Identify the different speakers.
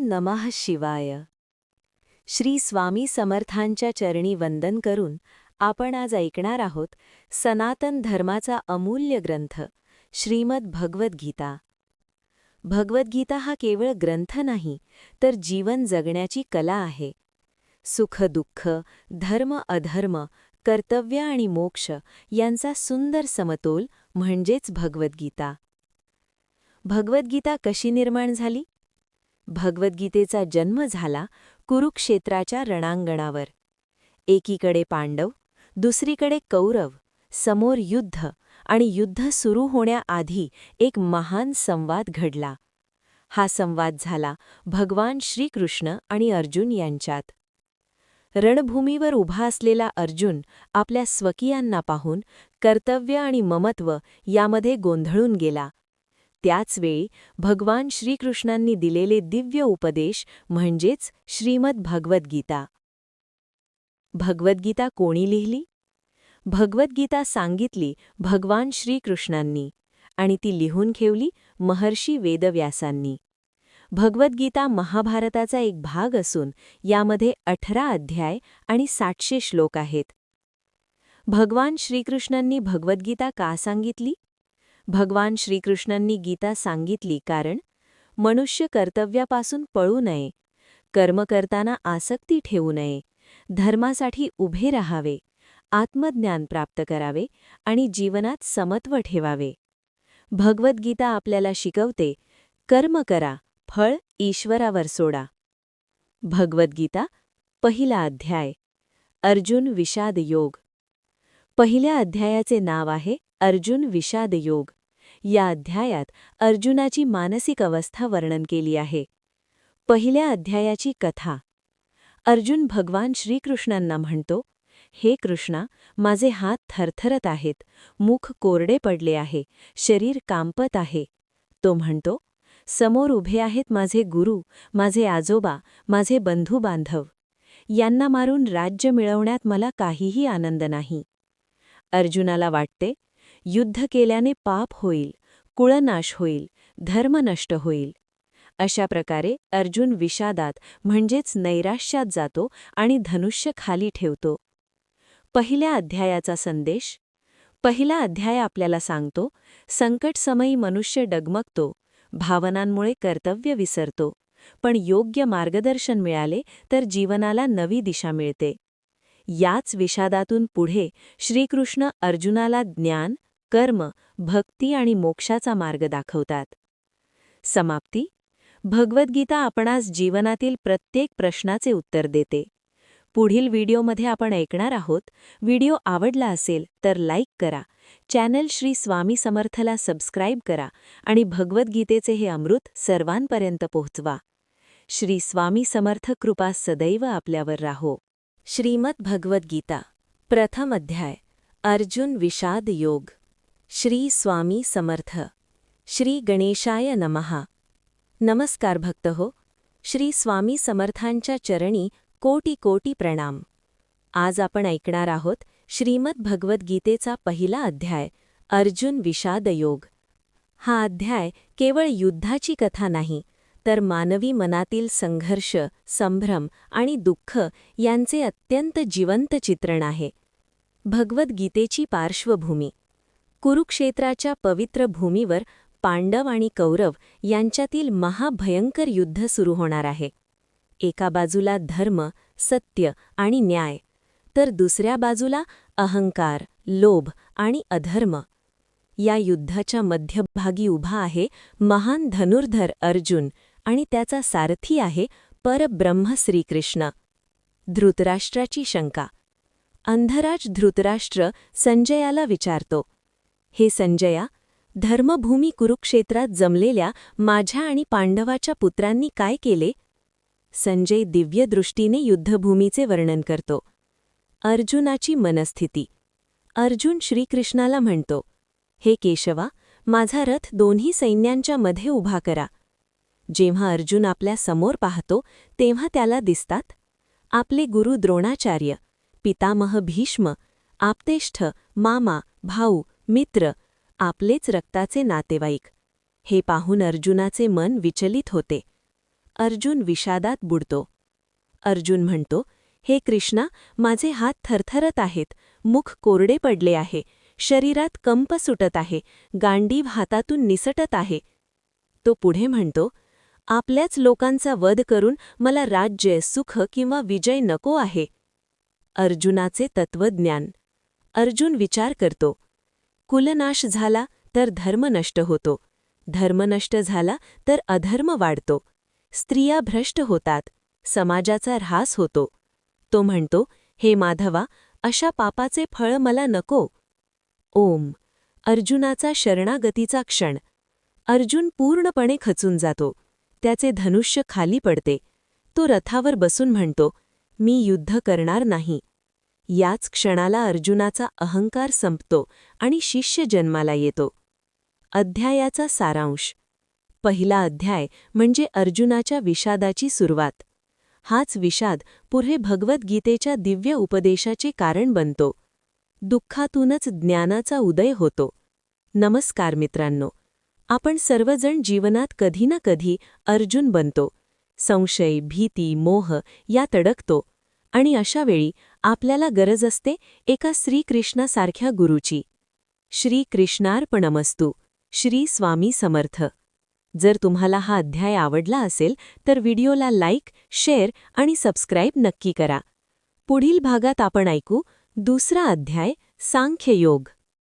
Speaker 1: नमः शिवाय. श्री स्वामी समर्थांच्या चरणी वंदन करून आपण आज ऐकणार आहोत सनातन धर्माचा अमूल्य ग्रंथ श्रीमद भगवद्गीता. भगवद्गीता हा केवळ ग्रंथ नाही, तर जीवन जगण्याची कला आहे. सुख दुःख, धर्म अधर्म, कर्तव्य आणि मोक्ष यांचा सुंदर समतोल म्हणजेच भगवद्गीता. भगवद्गीता कशी निर्माण झाली? भगवद्गीतेचा जन्म झाला कुरुक्षेत्राच्या रणांगणावर. एकीकडे पांडव, दुसरीकडे कौरव, समोर युद्ध आणि युद्ध सुरू होण्याआधी एक महान संवाद घडला. हा संवाद झाला भगवान श्रीकृष्ण आणि अर्जुन यांच्यात. रणभूमीवर उभा असलेला अर्जुन आपल्या स्वकीयांना पाहून कर्तव्य आणि ममत्व यामध्ये गोंधळून गेला. त्याचवेळी भगवान श्रीकृष्णांनी दिलेले दिव्य उपदेश म्हणजेच श्रीमद भगवद्गीता. भगवद्गीता कोणी लिहिली? भगवद्गीता सांगितली भगवान श्रीकृष्णांनी आणि ती लिहून ठेवली महर्षी वेदव्यासांनी. भगवद्गीता महाभारताचा एक भाग असून यामध्ये 18 अध्याय आणि 700 श्लोक आहेत. भगवान श्रीकृष्णांनी भगवद्गीता का सांगितली? भगवान श्रीकृष्णांनी गीता सांगितली कारण मनुष्य कर्तव्यापासून पळू नये, कर्म करताना आसक्ती ठेवू नये, धर्मासाठी उभे राहावे, आत्मज्ञान प्राप्त करावे आणि जीवनात समत्व ठेवावे. भगवद्गीता आपल्याला शिकवते, कर्म करा, फळ ईश्वरावर सोडा. भगवद्गीता पहिला अध्याय, अर्जुन विषाद योग. पहिल्या अध्यायाचे नाव आहे अर्जुन विषाद योग. या अध्यायात अर्जुनाची मानसिक अवस्था वर्णन केली आहे. पहिल्या अध्यायाची कथा. अर्जुन भगवान श्रीकृष्णांना म्हणतो, हे कृष्णा, माझे हात थरथरत आहेत, मुख कोरडे पडले आहे, शरीर कांपत आहे. तो म्हणतो, समोर उभे आहेत माझे गुरु, माझे आजोबा, माझे बंधू बांधव. यांना मारून राज्य मिळवण्यात मला काहीही आनंद नाही. अर्जुनाला वाटते, युद्ध केल्याने पाप होईल, कुळनाश होईल, धर्म नष्ट होईल. अशा प्रकारे अर्जुन विषादात म्हणजेच नैराश्यात जातो आणि धनुष्य खाली ठेवतो. पहिल्या अध्यायाचा संदेश. पहिला अध्याय आपल्याला सांगतो, संकटसमयी मनुष्य डगमगतो, भावनांमुळे कर्तव्य विसरतो, पण योग्य मार्गदर्शन मिळाले तर जीवनाला नवी दिशा मिळते. याच विषादातून पुढे श्रीकृष्ण अर्जुनाला ज्ञान, कर्म, भक्ती आणि मोक्षाचा मार्ग दाखवतात. समाप्ती. भगवद्गीता आपणास जीवनातील प्रत्येक प्रश्नाचे उत्तर देते. पुढील व्हिडिओमध्ये आपण ऐकणार आहोत. व्हिडिओ आवडला असेल तर लाईक करा, चॅनल श्री स्वामी समर्थला सबस्क्राईब करा आणि भगवद्गीतेचे हे अमृत सर्वांपर्यंत पोहोचवा. श्री स्वामी समर्थ कृपा सदैव आपल्यावर राहो. श्रीमद भगवद्गीता प्रथम अध्याय, अर्जुन विषाद योग. श्री स्वामी समर्थ. श्री गणेशाय नमः. नमस्कार भक्त हो. श्री स्वामी समर्थांच्या चरणी कोटी कोटी प्रणाम. आज आपण ऐकणार आहोत श्रीमद भगवद्गीतेचा पहिला अध्याय, अर्जुन विषाद योग. हा अध्याय केवळ युद्धाची कथा नाही, तर मानवी मनातील संघर्ष, संभ्रम आणि दुःख यांचे अत्यंत जिवंत चित्रण आहे. भगवद्गीतेची पार्श्वभूमी. कुरुक्षेत्राच्या पवित्र भूमीवर पांडव आणि कौरव यांच्यातील महाभयंकर युद्ध सुरू होणार आहे. एका बाजूला धर्म, सत्य आणि न्याय, तर दुसऱ्या बाजूला अहंकार, लोभ आणि अधर्म. या युद्धाच्या मध्यभागी उभा आहे महान धनुर्धर अर्जुन आणि त्याचा सारथी आहे परब्रह्म श्रीकृष्ण. धृतराष्ट्राची शंका. अंधराज धृतराष्ट्र संजयाला विचारतो, हे संजया, धर्मभूमी कुरुक्षेत्रात जमलेल्या माझ्या आणि पांडवाच्या पुत्रांनी काय केले? संजय दिव्यदृष्टीने युद्धभूमीचे वर्णन करतो. अर्जुनाची मनस्थिती. अर्जुन श्रीकृष्णाला म्हणतो, हे केशवा, माझा रथ दोन्ही सैन्यांच्या मध्ये उभा करा. जेव्हा अर्जुन आपल्या समोर पाहतो तेव्हा त्याला दिसतात आपले गुरु द्रोणाचार्य, पितामह भीष्म, आप्तेष्ठ, मामा, भाऊ, मित्र, आपलेच रक्ताचे नातेवाईक. हे पाहून अर्जुनाचे मन विचलित होते. अर्जुन विषादात बुडतो. अर्जुन म्हणतो, हे कृष्णा, माझे हात थरथरत आहेत, मुख कोरडे पडले आहे, शरीरात कंप सुटत आहे, गांडीव हातातून निसटत आहे. तो पुढे म्हणतो, आपल्याच लोकांचा वध करून मला राज्य, सुख किंवा विजय नको आहे. अर्जुनाचे तत्वज्ञान. अर्जुन विचार करतो, कुलनाश झाला तर धर्म नष्ट होतो, धर्म नष्ट झाला तर अधर्म वाढतो, स्त्रिया भ्रष्ट होतात, समाजाचा ऱ्हास होतो. तो म्हणतो, हे माधवा, अशा पापाचे फळ मला नको. ओम. अर्जुनाचा शरणागतीचा क्षण. अर्जुन पूर्णपणे खचून जातो. त्याचे धनुष्य खाली पडते. तो रथावर बसून म्हणतो, मी युद्ध करणार नाही. याच क्षणाला अर्जुनाचा अहंकार संपतो आणि शिष्य जन्माला येतो. अध्यायाचा सारांश. पहिला अध्याय म्हणजे अर्जुनाच्या विषादाची सुरुवात. हाच विषाद पुढे भगवद्गीतेच्या दिव्य उपदेशाचे कारण बनतो. दुःखातूनच ज्ञानाचा उदय होतो. नमस्कार मित्रांनो, आपण सर्वजण जीवनात कधी ना कधी अर्जुन बनतो. संशय, भीती, मोह यात अडकतो. आणि अशावेळी आपल्याला गरज असते एका श्रीकृष्णासारख्या गुरूची. श्रीकृष्णार्पणमस्तु. श्री स्वामी समर्थ. जर तुम्हाला हा अध्याय आवडला असेल तर व्हिडिओला लाईक, शेअर आणि सबस्क्राईब नक्की करा. पुढील भागात आपण ऐकू दुसरा अध्याय, सांख्ययोग.